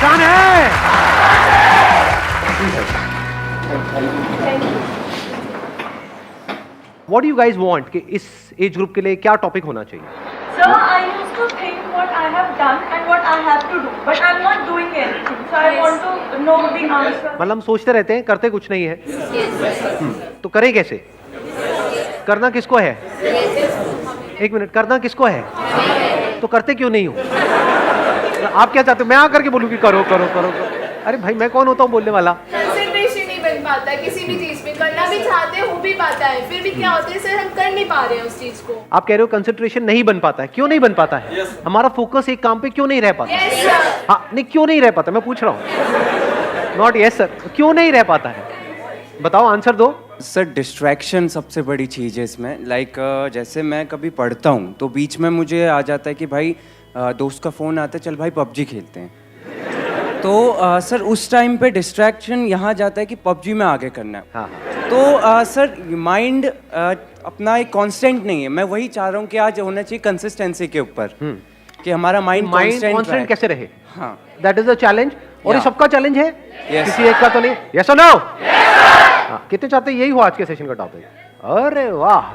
जान है। What do you guys want कि इस एज ग्रुप के लिए क्या टॉपिक होना चाहिए? So I used to think what I have done and what I have to do, but I'm not doing anything. So I want to know the answer. मतलब हम सोचते रहते हैं, करते कुछ नहीं है। तो करें कैसे? करना किसको है? एक मिनट, करना किसको है? तो करते क्यों नहीं हो? आप क्या चाहते हो? मैं आकर के बोलूं कि करो करो करो करो? अरे भाई, मैं कौन होता हूँ बोलने वाला? कंसंट्रेशन नहीं बन पाता किसी भी चीज में, करना भी चाहते हैं, हो भी पाता है, फिर भी क्या होता है सर, हम कर नहीं पा रहे हैं उस चीज को। आप कह रहे हो कंसंट्रेशन नहीं बन पाता है, क्यों नहीं बन पाता है? हमारा फोकस एक काम पे क्यों नहीं रह पाता? Yes sir. हाँ, नहीं क्यों नहीं रह पाता, मैं पूछ रहा हूँ। नॉट यस सर, क्यों नहीं रह पाता है? बताओ, आंसर दो। सर डिस्ट्रैक्शन सबसे बड़ी चीज़ है इसमें। लाइक जैसे मैं कभी पढ़ता हूँ तो बीच में मुझे आ जाता है कि भाई दोस्त का फ़ोन आता है, चल भाई पबजी खेलते हैं। तो सर उस टाइम पे डिस्ट्रैक्शन यहाँ जाता है कि पबजी में आगे करना है। हाँ। तो सर माइंड अपना एक कांस्टेंट नहीं है। मैं वही चाह रहा हूँ कि आज होना चाहिए कंसिस्टेंसी के ऊपर, कि हमारा माइंड कांस्टेंट कैसे रहे? हाँ, दैट इज द चैलेंज। और ये Yeah. सबका चैलेंज है, Yes. किसी एक का तो नहीं। यस और नो? हाँ, कितने चाहते हैं यही हो आज के सेशन का टॉपिक? अरे वाह,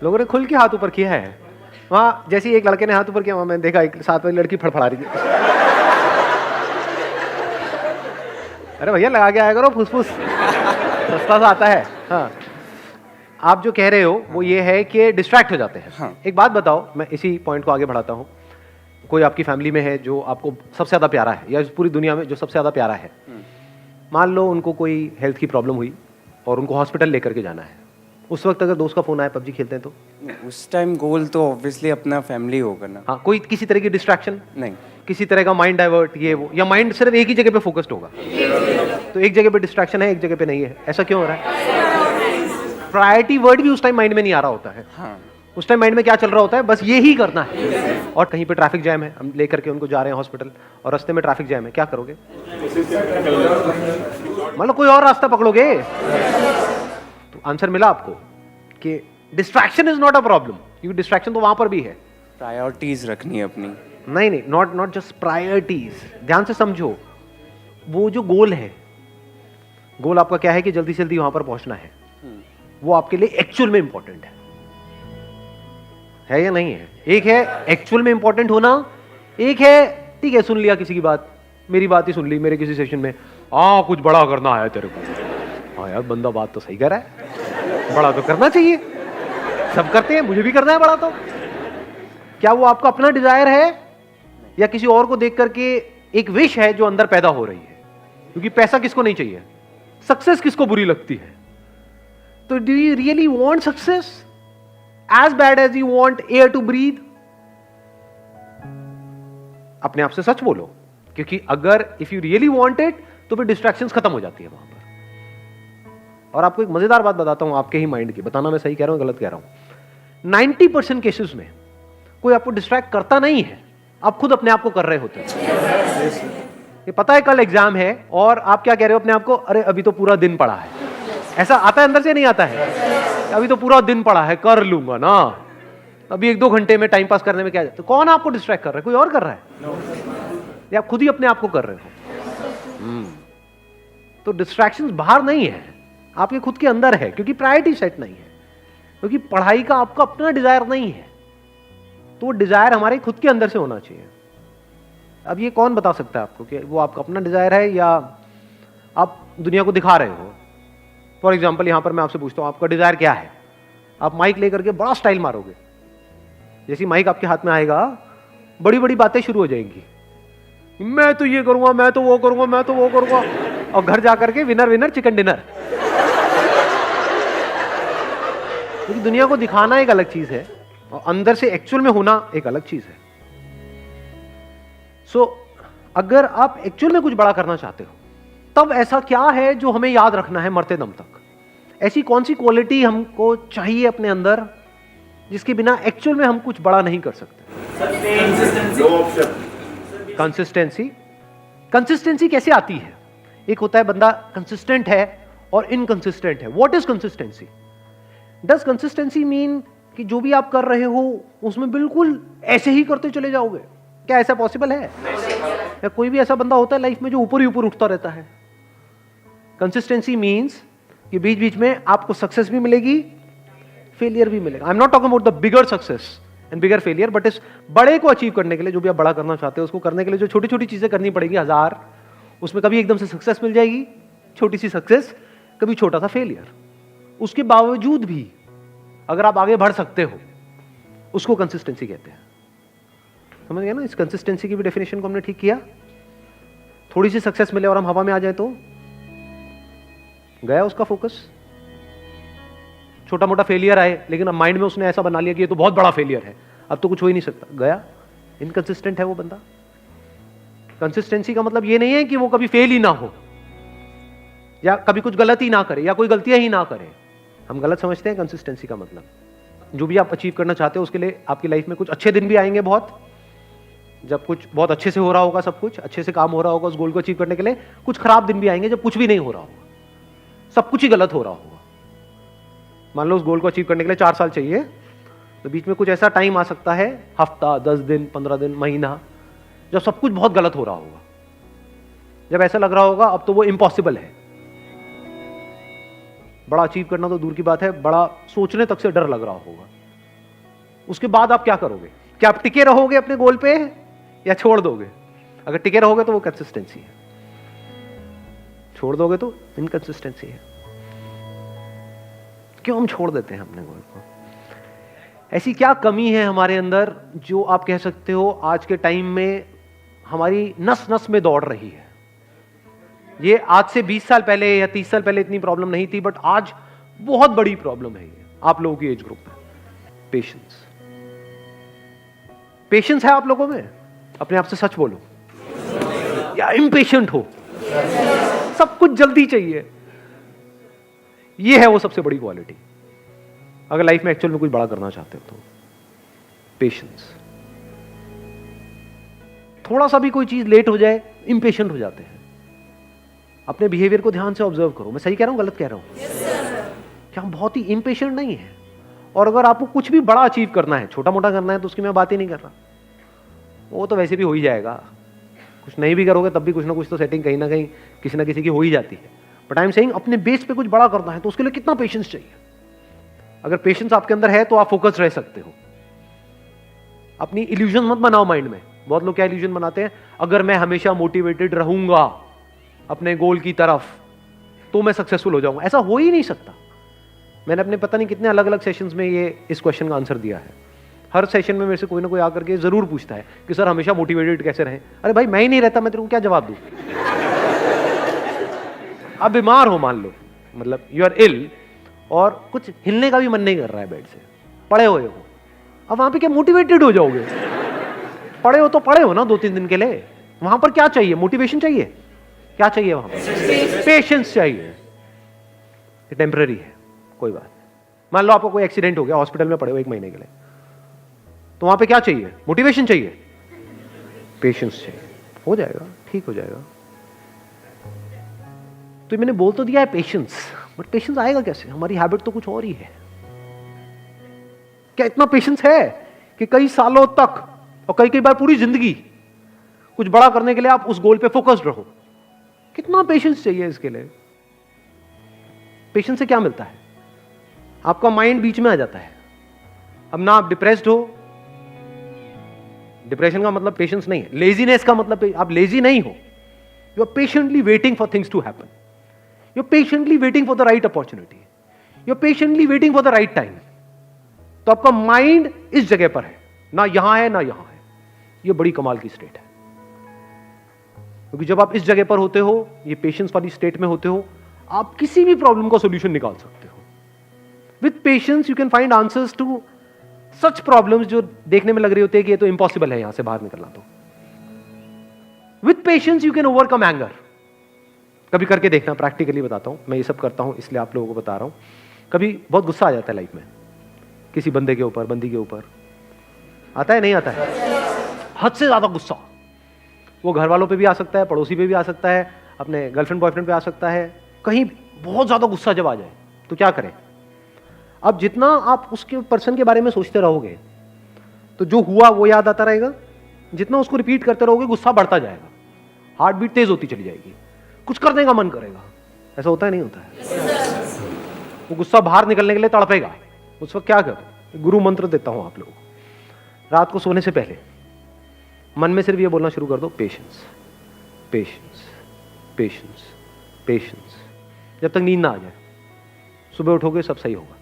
लोगों ने खुल के हाथ ऊपर किया है। वहाँ जैसे ही एक लड़के ने हाथ ऊपर किया, वहाँ मैंने देखा एक साथ वाली लड़की फड़फड़ा रही थी। अरे भैया, लगा के आया करो, फुसफुस सस्ता सा आता है। हाँ, आप जो कह रहे हो वो ये है कि डिस्ट्रैक्ट हो जाते हैं। हाँ। एक बात बताओ, मैं इसी पॉइंट को आगे बढ़ाता हूँ। कोई आपकी फैमिली में है जो आपको सबसे ज़्यादा प्यारा है, या इस पूरी दुनिया में जो सबसे ज़्यादा प्यारा है, मान लो उनको कोई हेल्थ की प्रॉब्लम हुई और उनको हॉस्पिटल लेकर के जाना है। उस वक्त अगर दोस्त का फ़ोन आए, पबजी खेलते हैं तो? उस टाइम गोल तो ऑब्वियसली अपना फैमिली होगा ना। हाँ, कोई किसी तरह की डिस्ट्रैक्शन नहीं, किसी तरह का माइंड डाइवर्ट, ये वो, या माइंड सिर्फ एक ही जगह पे फोकस्ड होगा? तो एक जगह पे डिस्ट्रैक्शन है, एक जगह पे नहीं है। ऐसा क्यों हो रहा है? प्रायोरिटी वर्ड भी उस टाइम माइंड में नहीं आ रहा होता है। हाँ, उस टाइम माइंड में क्या चल रहा होता है? बस ये ही करना है। और कहीं पे ट्रैफिक जैम है, हम लेकर के उनको जा रहे हैं हॉस्पिटल, और रास्ते में ट्रैफिक जैम है, क्या करोगे? मतलब कोई और रास्ता पकड़ोगे? तो आंसर मिला आपको कि distraction is not a problem, क्योंकि डिस्ट्रैक्शन तो वहां पर भी है। प्रायोरिटीज रखनी है अपनी। नहीं, नॉट जस्ट प्रायोरिटीज। ध्यान से समझो, वो जो गोल है, गोल आपका क्या है कि जल्दी से जल्दी वहां पर पहुंचना है, वो आपके लिए एक्चुअल में इंपॉर्टेंट है या नहीं है? एक है एक्चुअल में इंपॉर्टेंट होना, एक है ठीक है सुन लिया किसी की बात, मेरी बात ही सुन ली मेरे किसी सेशन में, कुछ बड़ा करना है तेरे को। हाँ यार, बंदा बात तो सही कर रहा है, बड़ा तो करना चाहिए, सब करते हैं, मुझे भी करना है बड़ा। तो क्या वो आपका अपना डिजायर है, या किसी और को देख करके एक विश है जो अंदर पैदा हो रही है? क्योंकि पैसा किसको नहीं चाहिए, सक्सेस किसको बुरी लगती है? तो do you really want success as bad as you want air to breathe? अपने आप से सच बोलो, क्योंकि अगर if you really want it तो फिर डिस्ट्रैक्शंस खत्म हो जाती है वहां पर। और आपको एक मजेदार बात बताता हूं आपके ही माइंड की, बताना मैं सही कह रहा हूं गलत कह रहा हूं। 90% केसेस में कोई आपको डिस्ट्रैक्ट करता नहीं है, आप खुद अपने आप को कर रहे होते हैं। ये पता है कल एग्जाम है और आप क्या कह रहे हो अपने आप को? अरे अभी तो पूरा दिन पड़ा है। ऐसा आता है अंदर से, नहीं आता है? अभी तो पूरा दिन पड़ा है, कर लूंगा ना, अभी 1-2 घंटे में टाइम पास करने में क्या? तो कौन आपको डिस्ट्रैक्ट कर रहा है? कोई और कर रहा है? या आप खुद ही अपने आप को कर रहे हो? तो डिस्ट्रैक्शंस बाहर नहीं है, आपके खुद के अंदर है, क्योंकि प्रायोरिटी सेट नहीं है, क्योंकि पढ़ाई का आपका अपना डिजायर नहीं है। तो वो डिजायर हमारे खुद के अंदर से होना चाहिए। अब ये कौन बता सकता है आपको कि वो आपका अपना डिजायर है या आप दुनिया को दिखा रहे हो? फॉर एग्जाम्पल, यहां पर मैं आपसे पूछता हूं आपका डिजायर क्या है? आप माइक लेकर के बड़ा स्टाइल मारोगे, जैसी माइक आपके हाथ में आएगा बड़ी बड़ी बातें शुरू हो जाएंगी, मैं तो ये करूंगा, मैं तो वो करूंगा, मैं तो वो करूंगा, और घर जाकर के विनर विनर चिकन डिनर। क्योंकि दुनिया को दिखाना एक अलग चीज है और अंदर से एक्चुअल में होना एक अलग चीज है। सो अगर आप एक्चुअल में कुछ बड़ा करना चाहते हो, तब ऐसा क्या है जो हमें याद रखना है मरते दम तक? ऐसी कौन सी क्वालिटी हमको चाहिए अपने अंदर जिसके बिना एक्चुअल में हम कुछ बड़ा नहीं कर सकते? कंसिस्टेंसी। कंसिस्टेंसी कैसे आती है? एक होता है बंदा कंसिस्टेंट है और इनकंसिस्टेंट है। What is consistency? Does consistency mean कि जो भी आप कर रहे हो उसमें बिल्कुल ऐसे ही करते चले जाओगे? क्या ऐसा पॉसिबल है? या कोई भी ऐसा बंदा होता है लाइफ में जो ऊपर ही ऊपर उठता रहता है। कंसिस्टेंसी मीन्स कि बीच बीच में आपको सक्सेस भी मिलेगी, फेलियर भी मिलेगा। I am not talking about the bigger success and bigger failure, but इस बड़े को अचीव करने के लिए, जो भी आप बड़ा करना चाहते हो उसको करने के लिए जो छोटी छोटी चीजें करनी पड़ेगी 1000, उसमें कभी एकदम से सक्सेस मिल जाएगी, छोटी सी सक्सेस, कभी छोटा सा फेलियर। उसके बावजूद भी अगर आप आगे बढ़ सकते हो, उसको कंसिस्टेंसी कहते हैं। समझ गए ना? इस कंसिस्टेंसी की भी डेफिनेशन को हमने ठीक किया। थोड़ी सी सक्सेस मिले और हम हवा में आ जाए तो गया उसका फोकस। छोटा मोटा फेलियर आए लेकिन अब माइंड में उसने ऐसा बना लिया कि ये तो बहुत बड़ा फेलियर है, अब तो कुछ हो ही नहीं सकता, गया। इनकंसिस्टेंट है वो बंदा। कंसिस्टेंसी का मतलब ये नहीं है कि वो कभी फेल ही ना हो या कभी कुछ गलती ना करे या कोई गलतियां ही ना करे। हम गलत समझते हैं कंसिस्टेंसी का मतलब। जो भी आप अचीव करना चाहते हो उसके लिए आपकी लाइफ में कुछ अच्छे दिन भी आएंगे, बहुत, जब कुछ बहुत अच्छे से हो रहा होगा, सब कुछ अच्छे से काम हो रहा होगा उस गोल को अचीव करने के लिए। कुछ खराब दिन भी आएंगे जब कुछ भी नहीं हो रहा होगा, सब कुछ ही गलत हो रहा होगा। मान लो उस गोल को अचीव करने के लिए 4 साल चाहिए, तो बीच में कुछ ऐसा टाइम आ सकता है, हफ्ता, 10 दिन, 15 दिन, महीना, जब सब कुछ बहुत गलत हो रहा होगा, जब ऐसा लग रहा होगा अब तो वो इम्पॉसिबल है। बड़ा अचीव करना तो दूर की बात है, बड़ा सोचने तक से डर लग रहा होगा। उसके बाद आप क्या करोगे? क्या आप टिके रहोगे अपने गोल पे या छोड़ दोगे? अगर टिके रहोगे तो वो कंसिस्टेंसी है, छोड़ दोगे तो इनकंसिस्टेंसी है। क्यों हम छोड़ देते हैं अपने गोल को? ऐसी क्या कमी है हमारे अंदर जो आप कह सकते हो आज के टाइम में हमारी नस नस में दौड़ रही है? ये आज से 20 साल पहले या 30 साल पहले इतनी प्रॉब्लम नहीं थी, बट आज बहुत बड़ी प्रॉब्लम है ये आप लोगों की एज ग्रुप में। पेशेंस। पेशेंस है आप लोगों में? अपने आप से सच बोलो। या इम्पेशेंट हो? सब कुछ जल्दी चाहिए। ये है वो सबसे बड़ी क्वालिटी अगर लाइफ में एक्चुअल में कुछ बड़ा करना चाहते हो तो। पेशेंस। थोड़ा सा भी कोई चीज लेट हो जाए इम्पेशेंट हो जाते हैं। अपने बिहेवियर को ध्यान से ऑब्जर्व करो। मैं सही कह रहा हूं, गलत कह रहा हूं? क्या हम बहुत ही इम्पेशेंट नहीं है? और अगर आपको कुछ भी बड़ा अचीव करना है, छोटा मोटा करना है, तो उसकी मैं बात ही नहीं कर रहा, वो तो वैसे भी हो ही जाएगा। कुछ नहीं भी करोगे तब भी कुछ ना कुछ तो सेटिंग कहीं ना कहीं किसी ना किसी की हो ही जाती है। बट आई एम सेइंग अपने बेस पे कुछ बड़ा करना है तो उसके लिए कितना पेशेंस चाहिए? अगर पेशेंस आपके अंदर है तो आप फोकस रह सकते हो। अपनी इल्यूजन मत बनाओ माइंड में। बहुत लोग क्या इल्यूजन बनाते हैं, अगर मैं हमेशा मोटिवेटेड रहूंगा अपने गोल की तरफ तो मैं सक्सेसफुल हो जाऊंगा। ऐसा हो ही नहीं सकता। मैंने अपने पता नहीं कितने अलग अलग सेशंस में ये इस क्वेश्चन का आंसर दिया है। हर सेशन में मेरे से कोई ना कोई आकर के जरूर पूछता है कि सर हमेशा मोटिवेटेड कैसे रहें? अरे भाई मैं ही नहीं रहता, मैं तेरे को क्या जवाब दूं? आप बीमार हो मान लो, मतलब यू आर इल और कुछ हिलने का भी मन नहीं कर रहा है बेड से, पड़े हुए हो, अब वहां पे क्या मोटिवेटेड हो जाओगे? पड़े हो तो पड़े हो ना 2-3 दिन के लिए। वहां पर क्या चाहिए? मोटिवेशन चाहिए? क्या चाहिए वहां पर? पेशेंस चाहिए। टेम्पररी है, कोई बात नहीं। मान लो आपको कोई एक्सीडेंट हो गया, हॉस्पिटल में पड़े हो 1 महीने के लिए, तो वहां पे क्या चाहिए? मोटिवेशन चाहिए? पेशेंस चाहिए। हो जाएगा, ठीक हो जाएगा। तो मैंने बोल तो दिया है पेशेंस, बट पेशेंस आएगा कैसे? हमारी हैबिट तो कुछ और ही है। क्या इतना पेशेंस है कि कई सालों तक और कई बार पूरी जिंदगी कुछ बड़ा करने के लिए आप उस गोल पे फोकस्ड रहो? कितना पेशेंस चाहिए इसके लिए? पेशेंस से क्या मिलता है? आपका माइंड बीच में आ जाता है। अब ना आप डिप्रेस्ड हो, डिप्रेशन का मतलब पेशेंस नहीं है। लेजीनेस का मतलब आप लेजी नहीं हो, you are patiently waiting for things to happen, you are patiently waiting for the right opportunity, you are patiently waiting for the right time. तो आपका माइंड इस जगह पर है, ना यहां है ना यहां है। यह बड़ी कमाल की स्टेट है, क्योंकि जब आप इस जगह पर होते हो, ये पेशेंस वाली स्टेट में होते हो, आप किसी भी प्रॉब्लम का सॉल्यूशन निकाल सकते हो। With patience you can find answers to such problems जो देखने में लग रही होती है कि ये तो इम्पॉसिबल है यहां से बाहर निकलना। तो with patience you can overcome anger. कभी करके देखना, प्रैक्टिकली बताता हूं, मैं ये सब करता हूं इसलिए आप लोगों को बता रहा हूं। कभी बहुत गुस्सा आ जाता है लाइफ में, किसी बंदे के ऊपर, बंदी के ऊपर, आता है नहीं आता है? हद से ज्यादा गुस्सा। वो घर वालों पे भी आ सकता है, पड़ोसी पे भी आ सकता है, अपने गर्लफ्रेंड बॉयफ्रेंड पे आ सकता है। कहीं बहुत ज्यादा गुस्सा जब आ जाए तो क्या करें? अब जितना आप उसके पर्सन के बारे में सोचते रहोगे तो जो हुआ वो याद आता रहेगा, जितना उसको रिपीट करते रहोगे गुस्सा बढ़ता जाएगा। हार्ट बीट तेज होती चली जाएगी, कुछ करने का मन करेगा। ऐसा होता है नहीं होता है? वो गुस्सा बाहर निकलने के लिए तड़पेगा। उस वक्त क्या करो? गुरु मंत्र देता हूं आप लोगों को। रात को सोने से पहले मन में सिर्फ ये बोलना शुरू कर दो, पेशेंस पेशेंस पेशेंस पेशेंस, जब तक नींद ना आ जाए। सुबह उठोगे सब सही होगा।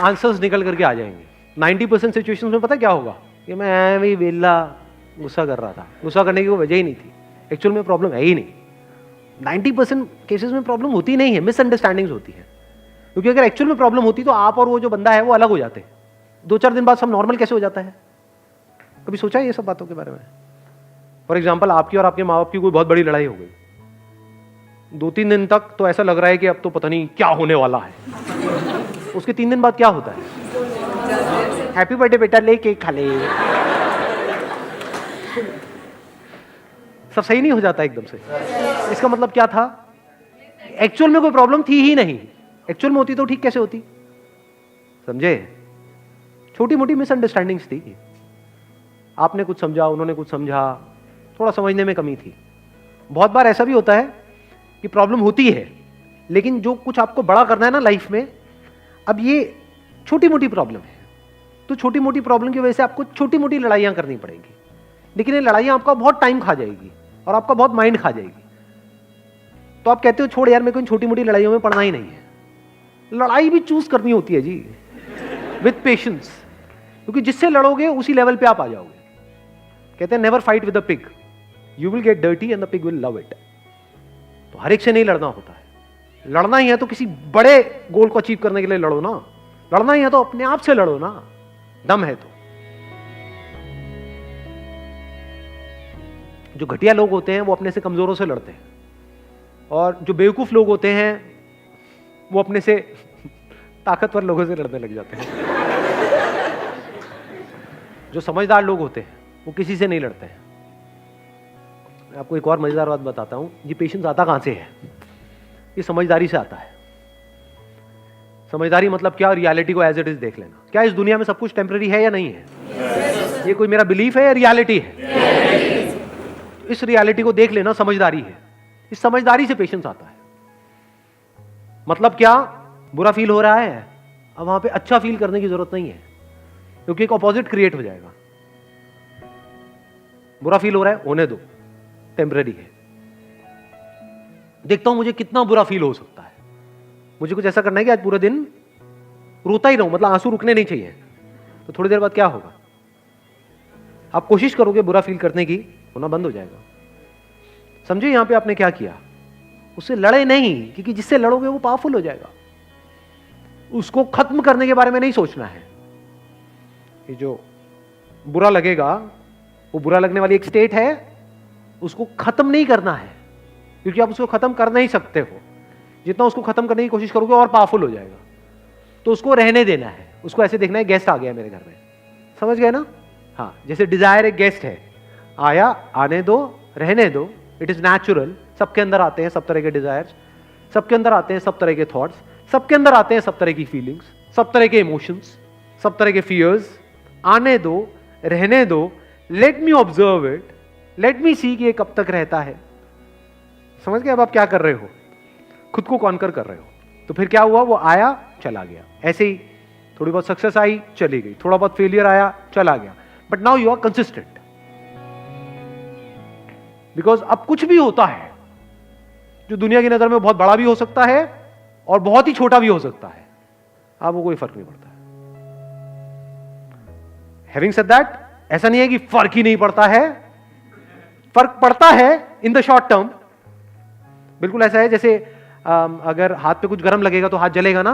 आंसर्स निकल करके आ जाएंगे। 90% सिचुएशंस में पता क्या होगा कि मैं ऐਵੇਂ ही वेला गुस्सा कर रहा था, गुस्सा करने की कोई वजह ही नहीं थी, एक्चुअल में प्रॉब्लम है ही नहीं। 90% केसेस में प्रॉब्लम होती नहीं है, मिसअंडरस्टैंडिंग्स होती है। क्योंकि अगर एक्चुअल में प्रॉब्लम होती तो आप और वो जो बंदा है वो अलग हो जाते। 2-4 दिन बाद सब नॉर्मल कैसे हो जाता है? कभी सोचा है ये सब बातों के बारे में? फॉर एग्जाम्पल, आपकी और आपके माँ बाप की कोई बहुत बड़ी लड़ाई हो गई, 2-3 दिन तक तो ऐसा लग रहा है कि अब तो पता नहीं क्या होने वाला है। उसके 3 दिन बाद क्या होता है? हैप्पी बर्थडे बेटा, ले केक खा ले। सब सही नहीं हो जाता एकदम से। इसका मतलब क्या था? एक्चुअल में कोई प्रॉब्लम थी ही नहीं। एक्चुअल में होती तो ठीक कैसे होती? समझे? छोटी मोटी मिसअंडरस्टैंडिंग्स थी। आपने कुछ समझा, उन्होंने कुछ समझा, थोड़ा समझने में कमी थी। बहुत बार ऐसा भी होता है कि प्रॉब्लम होती है, लेकिन जो कुछ आपको बड़ा करना है ना लाइफ में, अब ये छोटी मोटी प्रॉब्लम है, तो छोटी मोटी प्रॉब्लम की वजह से आपको छोटी मोटी लड़ाइयां करनी पड़ेंगी। लेकिन ये लड़ाइयां आपका बहुत टाइम खा जाएगी और आपका बहुत माइंड खा जाएगी। तो आप कहते हो छोड़ यार, मेरे को इन छोटी मोटी लड़ाइयों में पड़ना ही नहीं है। लड़ाई भी चूज करनी होती है जी, विथ पेशेंस, क्योंकि जिससे लड़ोगे उसी लेवल पे आप आ जाओगे। कहते हैं never fight with the pig, you will get dirty and the pig will love it. तो हर एक से नहीं लड़ना होता है। लड़ना ही है तो किसी बड़े गोल को अचीव करने के लिए लड़ो ना। लड़ना ही है तो अपने आप से लड़ो ना, दम है तो। जो घटिया लोग होते हैं वो अपने से कमजोरों से लड़ते हैं, और जो बेवकूफ लोग होते हैं वो अपने से ताकतवर लोगों से लड़ने लग जाते हैं। जो समझदार लोग होते हैं वो किसी से नहीं लड़ते हैं। मैं आपको एक और मजेदार बात बताता हूं। ये पेशेंस आता कहां से है? ये समझदारी से आता है। समझदारी मतलब क्या? रियलिटी को एज इट इज देख लेना। क्या इस दुनिया में सब कुछ टेम्पररी है या नहीं है? ये कोई मेरा बिलीफ है या रियलिटी है? इस रियलिटी को देख लेना समझदारी है। इस समझदारी से पेशेंस आता है। मतलब क्या? बुरा फील हो रहा है, अब वहां पे अच्छा फील करने की जरूरत नहीं है, क्योंकि एक ऑपोजिट क्रिएट हो जाएगा। बुरा फील हो रहा है, होने दो, टेम्पररी है। देखता हूं मुझे कितना बुरा फील हो सकता है। मुझे कुछ ऐसा करना है कि आज पूरे दिन रोता ही रहूं, मतलब आंसू रुकने नहीं चाहिए। तो थोड़ी देर बाद क्या होगा? आप कोशिश करोगे बुरा फील करने की, होना बंद हो जाएगा। समझे यहां पे आपने क्या किया? उससे लड़े नहीं, क्योंकि जिससे लड़ोगे वो पावरफुल हो जाएगा। उसको खत्म करने के बारे में नहीं सोचना है। ये जो बुरा लगेगा, वो बुरा लगने वाली एक स्टेट है, उसको खत्म नहीं करना है, क्योंकि आप उसको खत्म कर नहीं सकते हो। जितना उसको खत्म करने की कोशिश करोगे और पावरफुल हो जाएगा। तो उसको रहने देना है। उसको ऐसे देखना है, गेस्ट आ गया मेरे घर में, समझ गए ना? हाँ, जैसे डिजायर एक गेस्ट है, आया, आने दो, रहने दो, इट इज नेचुरल। सबके अंदर आते हैं सब तरह के डिजायर्स, सबके अंदर आते हैं सब तरह के थॉट्स, सबके अंदर आते हैं सब तरह की फीलिंग्स, सब तरह के इमोशंस, सब तरह के फियर्स। आने दो, रहने दो, let me observe it, let me see कि ये कब तक रहता है। समझ गए अब आप क्या कर रहे हो? खुद को कॉन्कर कर रहे हो। तो फिर क्या हुआ? वो आया, चला गया। ऐसे ही थोड़ी बहुत सक्सेस आई, चली गई, थोड़ा बहुत फेलियर आया, चला गया, but now you are consistent. Because अब कुछ भी होता है जो दुनिया की नजर में बहुत बड़ा भी हो सकता है और बहुत ही छोटा भी हो सकता है, आपको कोई फर्क नहीं पड़ता है। हैविंग सेड दैट, ऐसा नहीं है कि फर्क ही नहीं पड़ता है, फर्क पड़ता है इन द शॉर्ट टर्म। बिल्कुल ऐसा है जैसे अगर हाथ पे कुछ गर्म लगेगा तो हाथ जलेगा ना,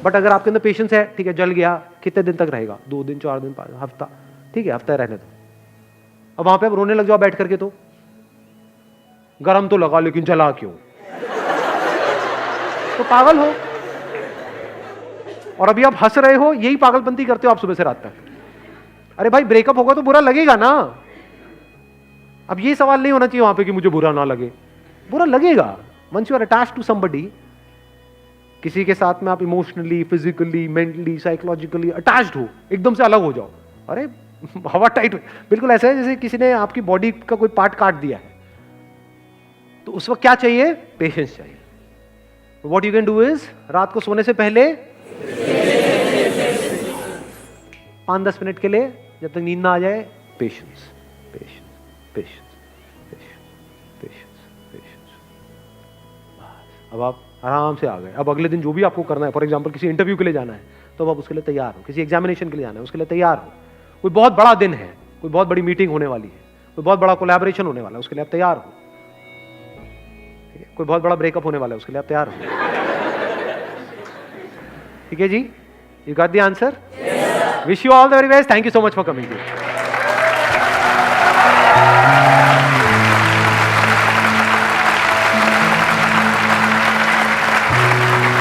बट अगर आपके अंदर पेशेंस है, ठीक है जल गया, कितने दिन तक रहेगा? 2 दिन, 4 दिन, 5 हफ्ता, ठीक है हफ्ता रहने दो। अब वहां पे आप रोने लग जाओ बैठ करके, तो गरम तो लगा लेकिन जला क्यों? तो पागल हो। और अभी आप हंस रहे हो, यही पागलपंती करते हो आप सुबह से रात तक। अरे भाई ब्रेकअप होगा तो बुरा लगेगा ना। अब ये सवाल नहीं होना चाहिए वहां पे कि मुझे बुरा ना लगे। बुरा लगेगा। Once you are attached to somebody, किसी के साथ में आप emotionally, physically, mentally, psychologically attached हो, एकदम से अलग हो जाओ, अरे हवा टाइट, बिल्कुल ऐसा है जैसे किसी ने आपकी बॉडी का कोई पार्ट काट दिया है, तो उस वक्त क्या चाहिए? पेशेंस चाहिए. What you can do is, रात को सोने से पहले 5-10 मिनट के लिए, जब तक नींद ना आ जाए, patience, patience, patience, patience, patience. अब आप आराम से आ गए. अब अगले दिन जो भी आपको करना है, फॉर एग्जांपल किसी इंटरव्यू के लिए जाना है, तो अब आप उसके लिए तैयार हो. किसी एग्जामिनेशन के लिए जाना है, उसके लिए तैयार हो. कोई बहुत बड़ा दिन है, कोई बहुत बड़ी मीटिंग होने वाली है, कोई बहुत बड़ा कोलैबोरेशन होने वाला है, उसके लिए आप तैयार हो. कोई बहुत बड़ा ब्रेकअप होने वाला है, उसके लिए आप तैयार हो. ठीक है जी, you got the answer. Wish you all the very best. Thank you so much for coming.